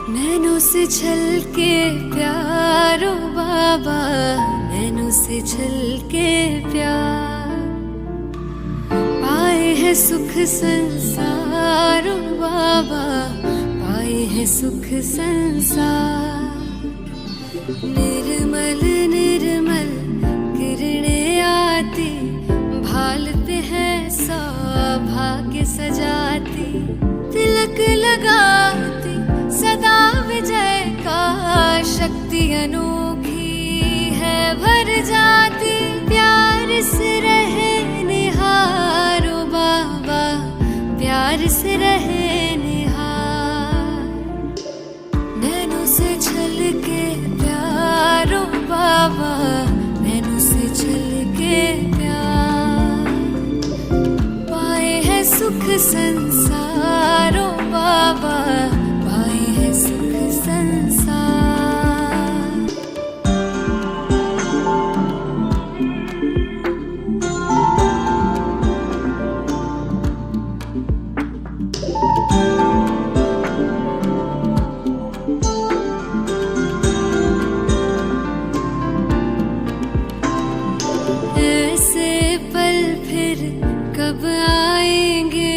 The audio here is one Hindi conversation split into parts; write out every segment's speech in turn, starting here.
नैनों से छलके प्यारो बाबा, नैनों से छलके प्यार। पाए है सुख संसारो बाबा, पाए है सुख संसार। निर्मल निर्मल किरणें आती, भाल पे है सौभाग्य सजाती। तिलक लगाती सदा विजय का, शक्ति अनोखी है भर जाती। प्यार से रहे निहारो बाबा, प्यार से रहे निहार। नैनों से छलके प्यारो बाबा, नैनों से छलके प्यार। पाए है सुख संसारो बाबा, पाए है सुख संसार। ऐसे पल फिर कब आएंगे,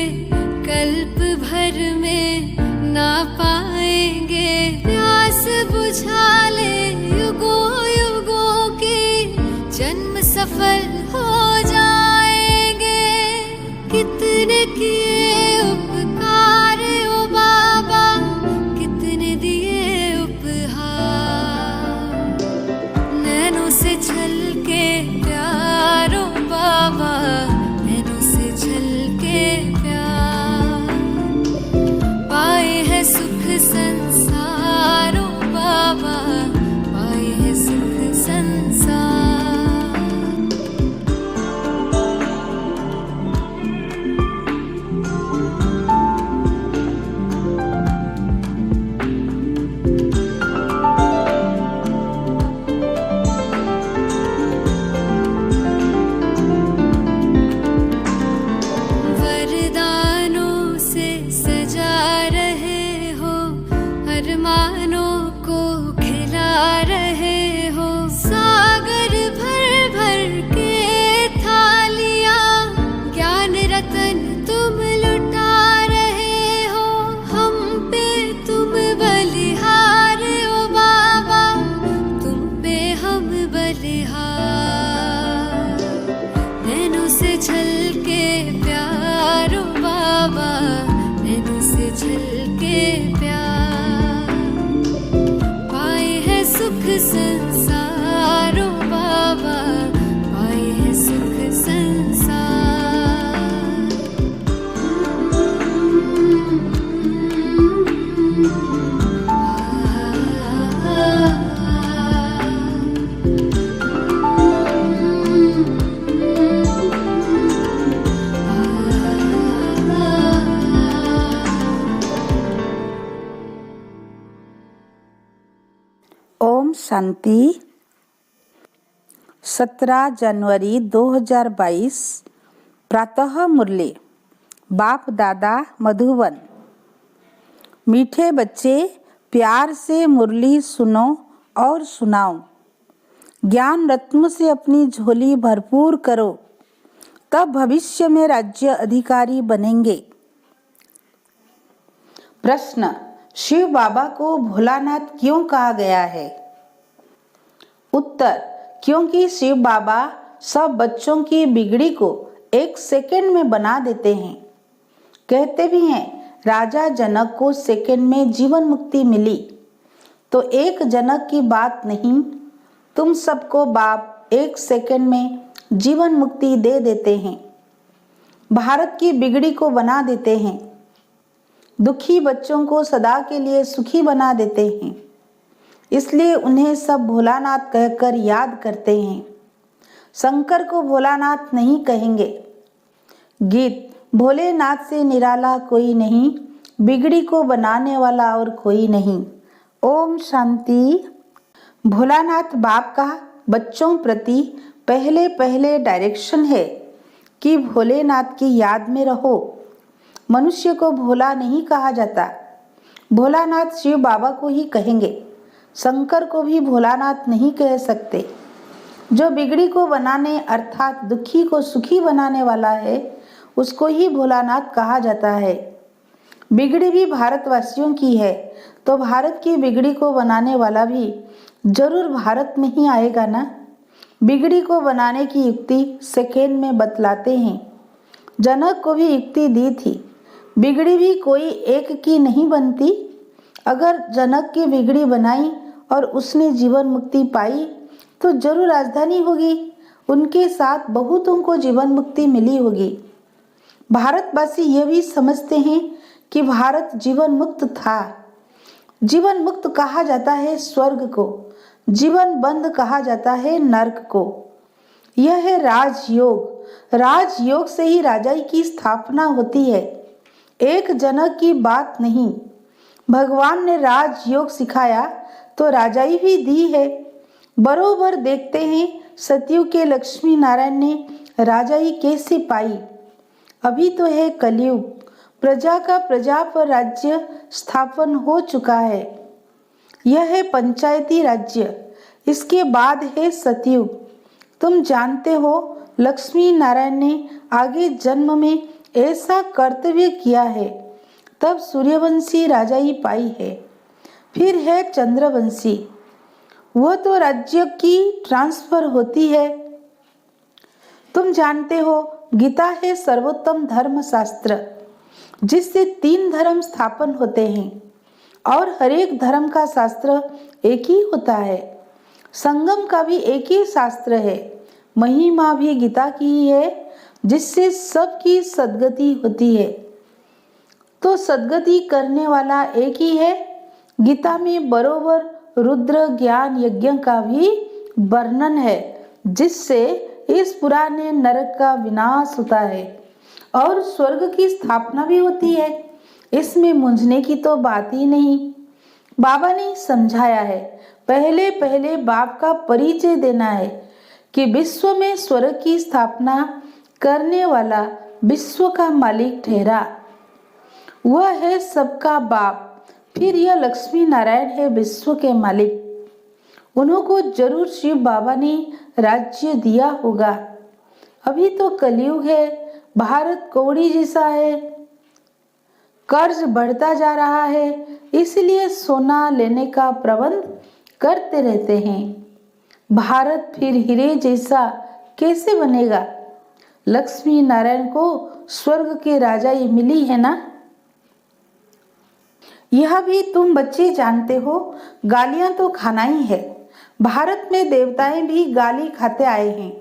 कल्प भर में ना पाएंगे। प्यास बुझा ले युगों युगों की, जन्म सफल हो जाएंगे। कितने किए उपकार ओ बाबा, कितने दिए उपहार। नैनों से छलके प्यारो बाबा, नैनों से छलके प्यार। पाए है सुख संसारो बाबा, पाए है सुख संसार। वरदानों से सजा रहे हो, अरमानों को खिला रहे हो। सागर भर भर के थालियां, ज्ञान रतन तुम लुटा रहे हो। हम पे तुम बलिहार ओ बाबा, तुम पे हम बलिहार। नैनों से छलके प्यारो बाबा, नैनों से छलके प्यार। पाए है सुख संसारो बाबा, पाए है सुख संसार। ओम शांति। 17 जनवरी 2022 प्रातः मुरली। बाप दादा मधुबन। मीठे बच्चे, प्यार से मुरली सुनो और सुनाओ। ज्ञान रत्न से अपनी झोली भरपूर करो, तब भविष्य में राज्य अधिकारी बनेंगे। प्रश्न: शिव बाबा को भोलानाथ क्यों कहा गया है? उत्तर: क्योंकि शिव बाबा सब बच्चों की बिगड़ी को एक सेकंड में बना देते हैं। कहते भी हैं, राजा जनक को सेकंड में जीवन मुक्ति मिली, तो एक जनक की बात नहीं, तुम सबको बाप एक सेकंड में जीवन मुक्ति दे देते हैं। भारत की बिगड़ी को बना देते हैं, दुखी बच्चों को सदा के लिए सुखी बना देते हैं। इसलिए उन्हें सब भोलानाथ कहकर याद करते हैं। शंकर को भोलानाथ नहीं कहेंगे। गीत: भोलेनाथ से निराला कोई नहीं, बिगड़ी को बनाने वाला और कोई नहीं। ओम शांति। भोलानाथ बाप का बच्चों प्रति पहले पहले डायरेक्शन है कि भोलेनाथ की याद में रहो। मनुष्य को भोला नहीं कहा जाता, भोलानाथ शिव बाबा को ही कहेंगे, शंकर को भी भोलानाथ नहीं कह सकते। जो बिगड़ी को बनाने अर्थात दुखी को सुखी बनाने वाला है, उसको ही भोलानाथ कहा जाता है। बिगड़ी भी भारतवासियों की है, तो भारत की बिगड़ी को बनाने वाला भी जरूर भारत में ही आएगा ना। बिगड़ी को बनाने की युक्ति सेकेंड में बतलाते हैं। जनक को भी युक्ति दी थी। बिगड़ी भी कोई एक की नहीं बनती। अगर जनक की बिगड़ी बनाई और उसने जीवन मुक्ति पाई तो जरूर राजधानी होगी, उनके साथ बहुतों को जीवन मुक्ति मिली होगी। भारतवासी यह भी समझते हैं कि भारत जीवन मुक्त था। जीवन मुक्त कहा जाता है स्वर्ग को, जीवन बंद कहा जाता है नर्क को। यह है राजयोग। राजयोग से ही राजाई की स्थापना होती है, एक जनक की बात नहीं। भगवान ने राजयोग सिखाया तो राजाई भी दी है। बरोबर देखते हैं सतयुग के लक्ष्मी नारायण ने राजाई कैसे पाई। अभी तो है कलयुग, प्रजा का प्रजा पर राज्य स्थापन हो चुका है। यह है पंचायती राज्य, इसके बाद है सतयुग। तुम जानते हो लक्ष्मी नारायण ने आगे जन्म में ऐसा कर्तव्य किया है, तब सूर्यवंशी राजाई पाई है। फिर है चंद्रवंशी, वह तो राज्य की ट्रांसफर होती है। तुम जानते हो गीता है सर्वोत्तम धर्म शास्त्र, जिससे 3 धर्म स्थापन होते हैं और हर एक धर्म का शास्त्र एक ही होता है। संगम का भी एक ही शास्त्र है। महिमा भी गीता की ही है, जिससे सबकी सद्गति होती है। तो सद्गति करने वाला एक ही है। गीता में बरोबर रुद्र ज्ञान यज्ञ का भी वर्णन है, जिससे इस पुराने नरक का विनाश होता है और स्वर्ग की स्थापना भी होती है। इसमें मूंझने की तो बात ही नहीं। बाबा ने समझाया है, पहले पहले बाप का परिचय देना है कि विश्व में स्वर्ग की स्थापना करने वाला विश्व का मालिक ठहरा, वह है सबका बाप। फिर यह लक्ष्मी नारायण है विश्व के मालिक। उनको जरूर शिव बाबा ने राज्य दिया होगा। अभी तो कलयुग है, भारत कौड़ी जैसा है, कर्ज बढ़ता जा रहा है, इसलिए सोना लेने का प्रबंध करते रहते हैं। भारत फिर हीरे जैसा कैसे बनेगा? लक्ष्मी नारायण को स्वर्ग के राजाई मिली है ना। यह भी तुम बच्चे जानते हो, गालियां तो खाना ही है। भारत में देवताएं भी गाली खाते आए हैं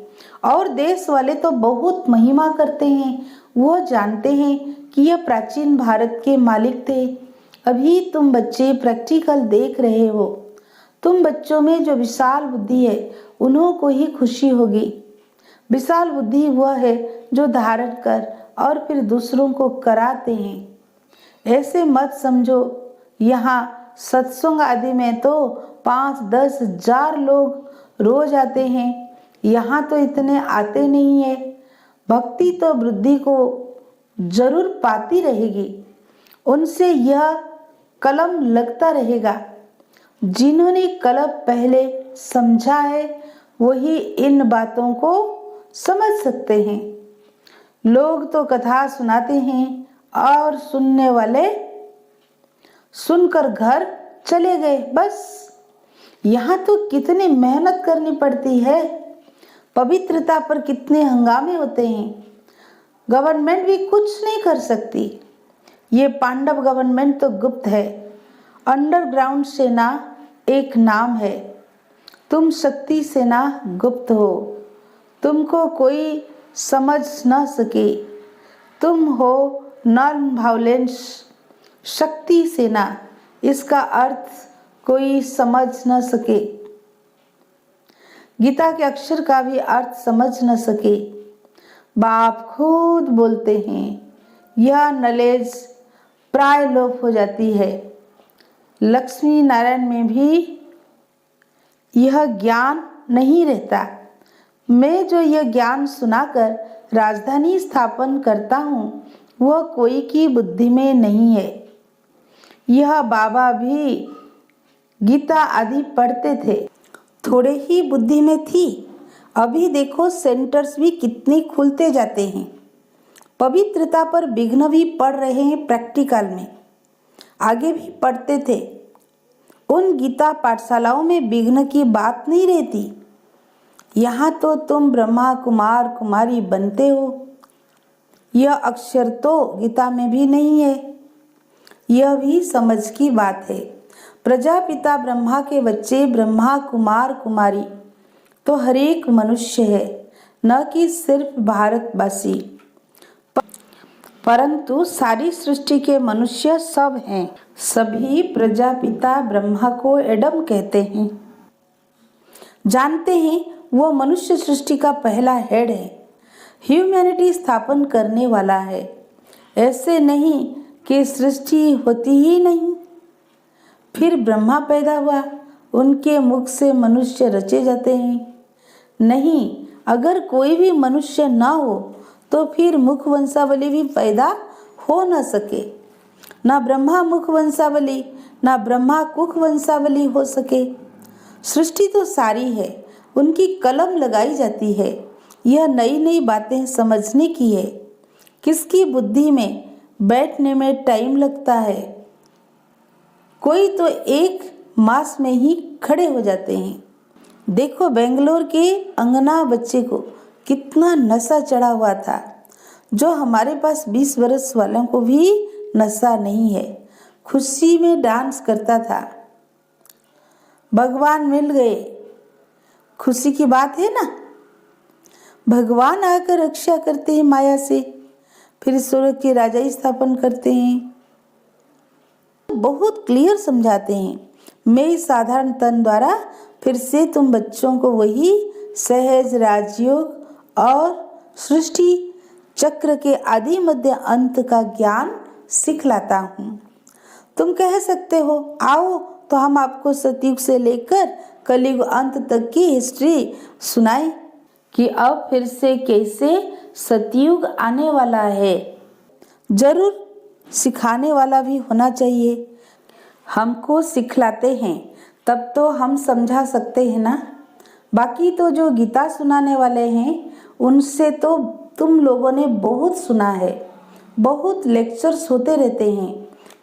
और देश वाले तो बहुत महिमा करते हैं। वो जानते हैं कि यह प्राचीन भारत के मालिक थे। अभी तुम बच्चे प्रैक्टिकल देख रहे हो। तुम बच्चों में जो विशाल बुद्धि है, उन्हों को ही खुशी होगी। विशाल बुद्धि वह है जो धारण कर और फिर दूसरों को कराते हैं। ऐसे मत समझो यहाँ सत्संग आदि में तो 5-10 हजार लोग रोज आते हैं, यहाँ तो इतने आते नहीं है। भक्ति तो वृद्धि को जरूर पाती रहेगी, उनसे यह कलम लगता रहेगा। जिन्होंने कलम पहले समझा है वही इन बातों को समझ सकते हैं। लोग तो कथा सुनाते हैं और सुनने वाले सुनकर घर चले गए, बस। यहाँ तो कितनी मेहनत करनी पड़ती है, पवित्रता पर कितने हंगामे होते हैं। गवर्नमेंट भी कुछ नहीं कर सकती। ये पांडव गवर्नमेंट तो गुप्त है। अंडरग्राउंड सेना एक नाम है। तुम शक्ति सेना गुप्त हो, तुमको कोई समझ न सके। तुम हो नॉन वायलेंस शक्ति सेना, इसका अर्थ कोई समझ न सके। गीता के अक्षर का भी अर्थ समझ न सके। बाप खुद बोलते हैं, यह नॉलेज प्राय लोप हो जाती है। लक्ष्मी नारायण में भी यह ज्ञान नहीं रहता। मैं जो यह ज्ञान सुनाकर राजधानी स्थापन करता हूँ, वह कोई की बुद्धि में नहीं है। यह बाबा भी गीता आदि पढ़ते थे, थोड़े ही बुद्धि में थी। अभी देखो सेंटर्स भी कितने खुलते जाते हैं। पवित्रता पर विघ्न भी पड़ रहे हैं प्रैक्टिकल में। आगे भी पढ़ते थे। उन गीता पाठशालाओं में विघ्न की बात नहीं रहती। यहाँ तो तुम ब्रह्मा कुमार कुमारी बनते हो। यह अक्षर तो गीता में भी नहीं है। यह भी समझ की बात है। प्रजापिता ब्रह्मा के बच्चे ब्रह्मा कुमार कुमारी तो हर एक मनुष्य है, न कि सिर्फ भारतवासी, परंतु सारी सृष्टि के मनुष्य सब हैं। सभी प्रजापिता ब्रह्मा को एडम कहते हैं। जानते हैं वो मनुष्य सृष्टि का पहला हेड है, ह्यूमैनिटी स्थापन करने वाला है। ऐसे नहीं कि सृष्टि होती ही नहीं, फिर ब्रह्मा पैदा हुआ, उनके मुख से मनुष्य रचे जाते हैं। नहीं, अगर कोई भी मनुष्य ना हो तो फिर मुख वंशावली भी पैदा हो न सके। ना ब्रह्मा मुख वंशावली, ना ब्रह्मा कुख वंशावली हो सके। सृष्टि तो सारी है, उनकी कलम लगाई जाती है। यह नई नई बातें समझने की है। किसकी बुद्धि में बैठने में टाइम लगता है। कोई तो एक मास में ही खड़े हो जाते हैं। देखो बेंगलोर के अंगना बच्चे को कितना नशा चढ़ा हुआ था, जो हमारे पास 20 वर्ष वालों को भी नशा नहीं है। खुशी में डांस करता था। भगवान मिल गए, खुशी की बात है ना। भगवान आकर रक्षा करते हैं माया से, फिर स्वर्ग की राजाई स्थापन करते हैं। बहुत क्लियर समझाते हैं। मैं इस साधारण तन द्वारा फिर से तुम बच्चों को वही सहज राजयोग और सृष्टि चक्र के आदि मध्य अंत का ज्ञान सिखलाता हूँ। तुम कह सकते हो आओ तो हम आपको सतयुग से लेकर कलयुग अंत तक की हिस्ट्री सुनाएं कि अब फिर से कैसे सतयुग आने वाला है। जरूर सिखाने वाला भी होना चाहिए। हमको सिखलाते हैं तब तो हम समझा सकते हैं ना। बाकी तो जो गीता सुनाने वाले हैं उनसे तो तुम लोगों ने बहुत सुना है, बहुत लेक्चर्स होते रहते हैं,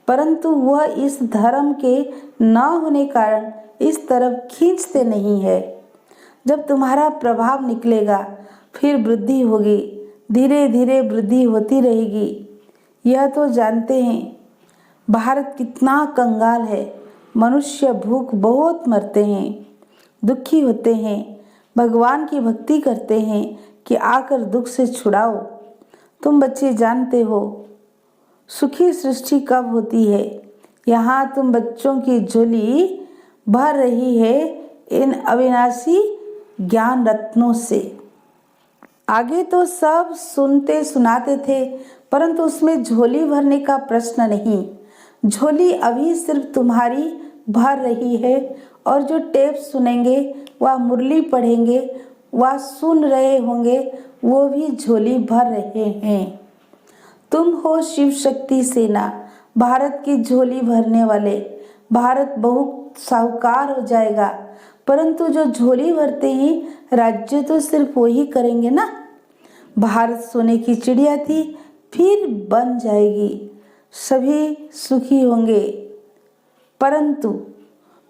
परंतु वह इस धर्म के न होने कारण इस तरफ खींचते नहीं है। जब तुम्हारा प्रभाव निकलेगा फिर वृद्धि होगी, धीरे धीरे वृद्धि होती रहेगी। यह तो जानते हैं भारत कितना कंगाल है। मनुष्य भूख बहुत मरते हैं, दुखी होते हैं, भगवान की भक्ति करते हैं कि आकर दुख से छुड़ाओ। तुम बच्चे जानते हो सुखी सृष्टि कब होती है। यहाँ तुम बच्चों की झोली भर रही है इन अविनाशी ज्ञान रत्नों से। आगे तो सब सुनते सुनाते थे, परंतु उसमें झोली भरने का प्रश्न नहीं। झोली अभी सिर्फ तुम्हारी भर रही है, और जो टेप सुनेंगे व मुरली पढ़ेंगे व सुन रहे होंगे वो भी झोली भर रहे हैं। तुम हो शिव शक्ति सेना, भारत की झोली भरने वाले। भारत बहुत साहूकार हो जाएगा, परंतु जो झोली भरते हैं राज्य तो सिर्फ वही करेंगे ना। भारत सोने की चिड़िया थी, फिर बन जाएगी, सभी सुखी होंगे। परंतु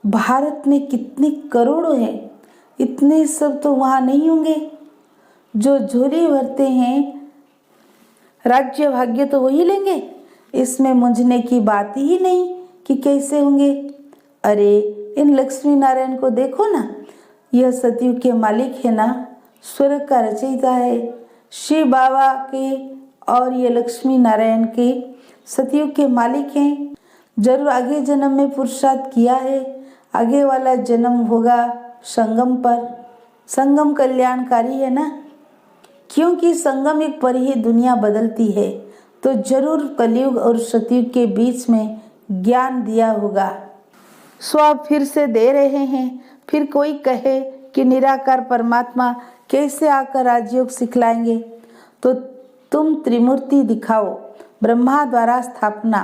भारत में कितने करोड़ों हैं, इतने सब तो वहाँ नहीं होंगे। जो झोली भरते हैं राज्य भाग्य तो वही लेंगे। इसमें मुंझने की बात ही नहीं कि कैसे होंगे। अरे इन लक्ष्मी नारायण को देखो ना, यह सतयुग के मालिक है ना, स्वर्ग का रचयिता है। शिव बाबा के और ये लक्ष्मी नारायण के सतयुग के मालिक हैं। जरूर आगे जन्म में पुरुषार्थ किया है, आगे वाला जन्म होगा संगम पर। संगम कल्याणकारी है ना, क्योंकि संगम एक पर ही दुनिया बदलती है। तो जरूर कलयुग और सतयुग के बीच में ज्ञान दिया होगा। सो आप फिर से दे रहे हैं। फिर कोई कहे कि निराकार परमात्मा कैसे आकर राजयोग सिखलाएंगे, तो तुम त्रिमूर्ति दिखाओ, ब्रह्मा द्वारा स्थापना,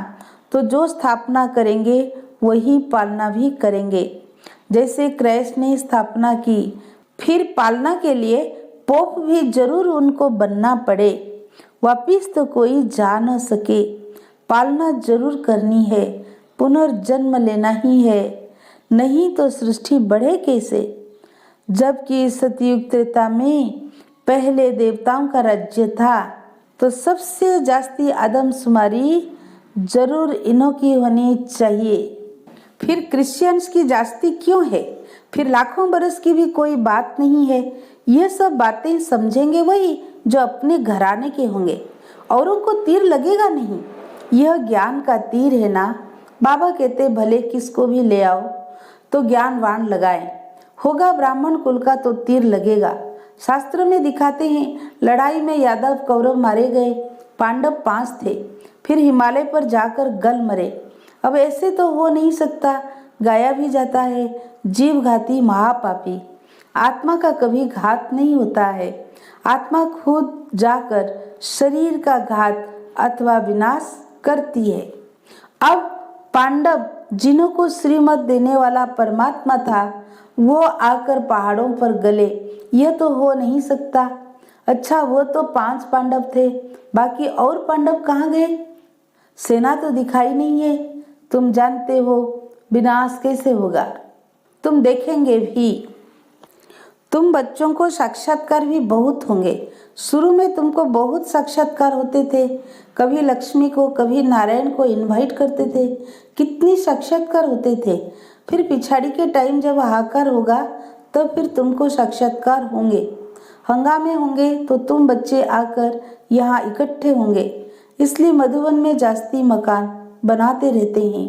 तो जो स्थापना करेंगे वही पालना भी करेंगे। जैसे क्राइस्ट ने स्थापना की, फिर पालना के लिए पोप भी जरूर उनको बनना पड़े। वापिस तो कोई जा न सके, पालना जरूर करनी है, पुनर्जन्म लेना ही है, नहीं तो सृष्टि बढ़े कैसे। जबकि सतयुग त्रेता में पहले देवताओं का राज्य था, तो सबसे जास्ती आदमशुमारी जरूर इन्हों की होनी चाहिए। फिर क्रिश्चियंस की जास्ती क्यों है? फिर लाखों बरस की भी कोई बात नहीं है। ये सब बातें समझेंगे वही जो अपने घराने के होंगे, औरों को तीर लगेगा नहीं। यह ज्ञान का तीर है ना। बाबा कहते भले किसको भी ले आओ तो ज्ञानवान लगाए, होगा ब्राह्मण कुल का तो तीर लगेगा। शास्त्र में दिखाते हैं लड़ाई में यादव कौरव मारे गए, पांडव 5 थे, फिर हिमालय पर जाकर गल मरे। अब ऐसे तो हो नहीं सकता, गाया भी जाता है जीव घाती महापापी। आत्मा का कभी घात नहीं होता है, आत्मा खुद जाकर शरीर का घात अथवा विनाश करती है। अब पांडव जिन्हों को श्रीमत देने वाला परमात्मा था, वो आकर पहाड़ों पर गले, यह तो हो नहीं सकता। अच्छा, वो तो 5 पांडव थे, बाकी और पांडव कहाँ गए? सेना तो दिखाई नहीं है। तुम जानते हो विनाश कैसे होगा, तुम देखेंगे भी। तुम बच्चों को साक्षात्कार भी बहुत होंगे। शुरू में तुमको बहुत साक्षात्कार होते थे, कभी लक्ष्मी को कभी नारायण को इनवाइट करते थे, कितनी साक्षात्कार होते थे। फिर पिछाड़ी के टाइम जब हाहाकार होगा तब फिर तुमको साक्षात्कार होंगे। हंगामे होंगे तो तुम बच्चे आकर यहाँ इकट्ठे होंगे, इसलिए मधुबन में जास्ती मकान बनाते रहते हैं।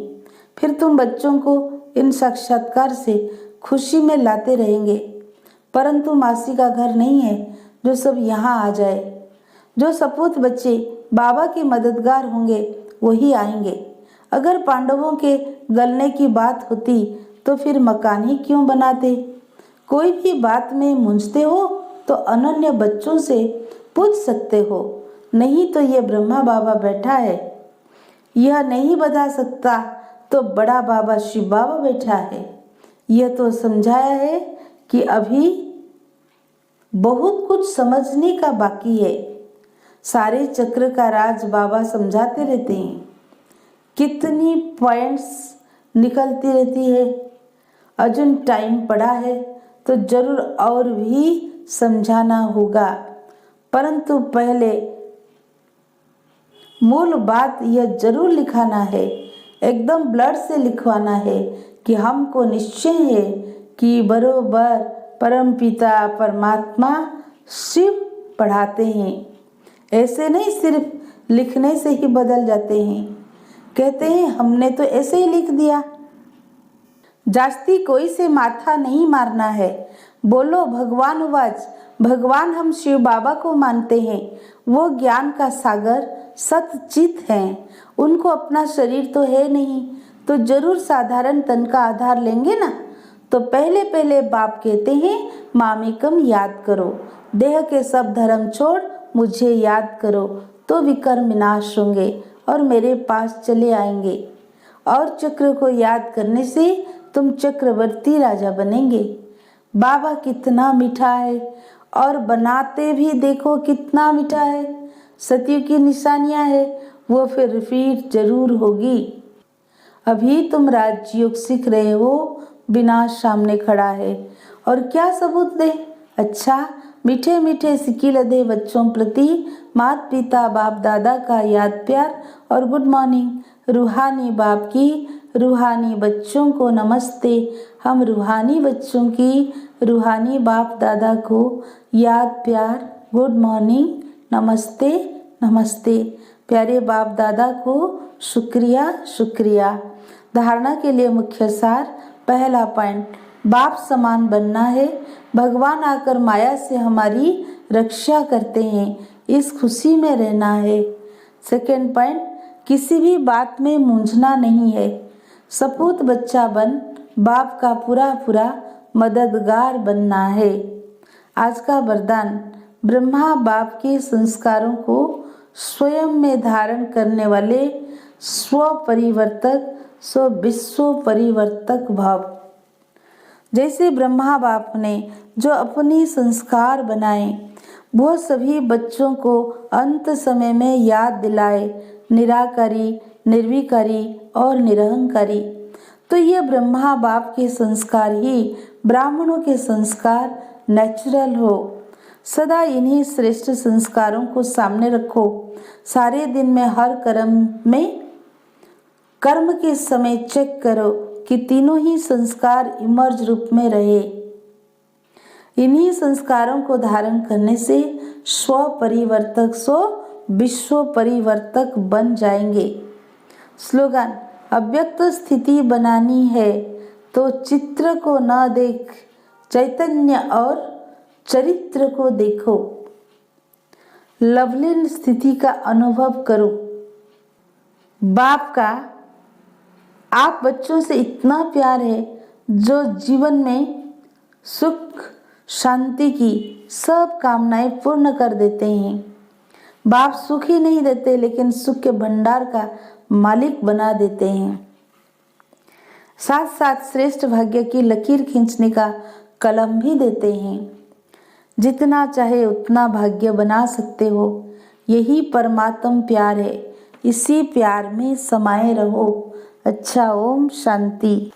फिर तुम बच्चों को इन साक्षात्कार से खुशी में लाते रहेंगे। परंतु मासी का घर नहीं है जो सब यहाँ आ जाए। जो सपूत बच्चे बाबा के मददगार होंगे वही आएंगे। अगर पांडवों के गलने की बात होती तो फिर मकान ही क्यों बनाते? कोई भी बात में मूंझते हो तो अनन्य बच्चों से पूछ सकते हो, नहीं तो ये ब्रह्मा बाबा बैठा है, यह नहीं बता सकता तो बड़ा बाबा शिव बाबा बैठा है। यह तो समझाया है कि अभी बहुत कुछ समझने का बाकी है। सारे चक्र का राज बाबा समझाते रहते हैं, कितनी पॉइंट्स निकलती रहती है। अजून टाइम पड़ा है तो जरूर और भी समझाना होगा, परंतु पहले मूल बात यह जरूर लिखाना है, एकदम ब्लड से लिखवाना है कि हमको निश्चय है कि बरोबर परमपिता परमात्मा शिव पढ़ाते हैं। ऐसे नहीं सिर्फ लिखने से ही बदल जाते हैं, कहते हैं हमने तो ऐसे ही लिख दिया। जास्ती कोई से माथा नहीं मारना है। बोलो भगवान वाच, भगवान हम शिव बाबा को मानते हैं, वो ज्ञान का सागर सतचित हैं। उनको अपना शरीर तो है नहीं, तो जरूर साधारण तन का आधार लेंगे ना। तो पहले पहले बाप कहते हैं मामिकम याद करो, देह के सब धर्म छोड़ मुझे याद करो, तो विकर्म विनाश होंगे और मेरे पास चले आएंगे। और चक्र को याद करने से तुम चक्रवर्ती राजा बनेंगे। बाबा कितना मीठा है और बनाते भी देखो कितना मीठा है। सतयुग की निशानियां है, वो फिर रिपीट जरूर होगी। अभी तुम राजयोग सीख रहे हो, विनाश सामने खड़ा है और क्या सबूत दे? अच्छा, मीठे मीठे सिक्की लदे बच्चों प्रति माता पिता बाप दादा का याद प्यार और गुड मॉर्निंग। रूहानी बाप की रूहानी बच्चों को नमस्ते। हम रूहानी बच्चों की रूहानी बाप दादा को याद प्यार गुड मॉर्निंग नमस्ते नमस्ते। प्यारे बाप दादा को शुक्रिया शुक्रिया। धारणा के लिए मुख्य सार, पहला पॉइंट, बाप समान बनना है। भगवान आकर माया से हमारी रक्षा करते हैं, इस खुशी में रहना है। सेकेंड पॉइंट, किसी भी बात में मूंझना नहीं है। सपूत बच्चा बन बाप का पूरा पूरा मददगार बनना है। आज का वरदान, ब्रह्मा बाप के संस्कारों को स्वयं में धारण करने वाले स्व परिवर्तक स्व विश्व परिवर्तक भाव। जैसे ब्रह्मा बाप ने जो अपने संस्कार बनाए वो सभी बच्चों को अंत समय में याद दिलाए, निराकारी, निर्विकारी और निरहंकारी। तो ये ब्रह्मा बाप के संस्कार ही ब्राह्मणों के संस्कार नेचुरल हो। सदा इन्हीं श्रेष्ठ संस्कारों को सामने रखो। सारे दिन में हर कर्म के समय चेक करो कि तीनों ही संस्कार इमर्ज रूप में रहे। इन्हीं संस्कारों को धारण करने से स्व परिवर्तक स्व विश्व परिवर्तक बन जाएंगे। स्लोगन, अव्यक्त स्थिति बनानी है तो चित्र को न देख, चैतन्य और चरित्र को देखो। लवलीन स्थिति का अनुभव करो। बाप का आप बच्चों से इतना प्यार है जो जीवन में सुख शांति की सब कामनाएं पूर्ण कर देते हैं। बाप सुख ही नहीं देते लेकिन सुख के भंडार का मालिक बना देते हैं। साथ साथ श्रेष्ठ भाग्य की लकीर खींचने का कलम भी देते हैं। जितना चाहे उतना भाग्य बना सकते हो। यही परमात्म प्यार है। इसी प्यार में समाये रहो। अच्छा, ओम शांति।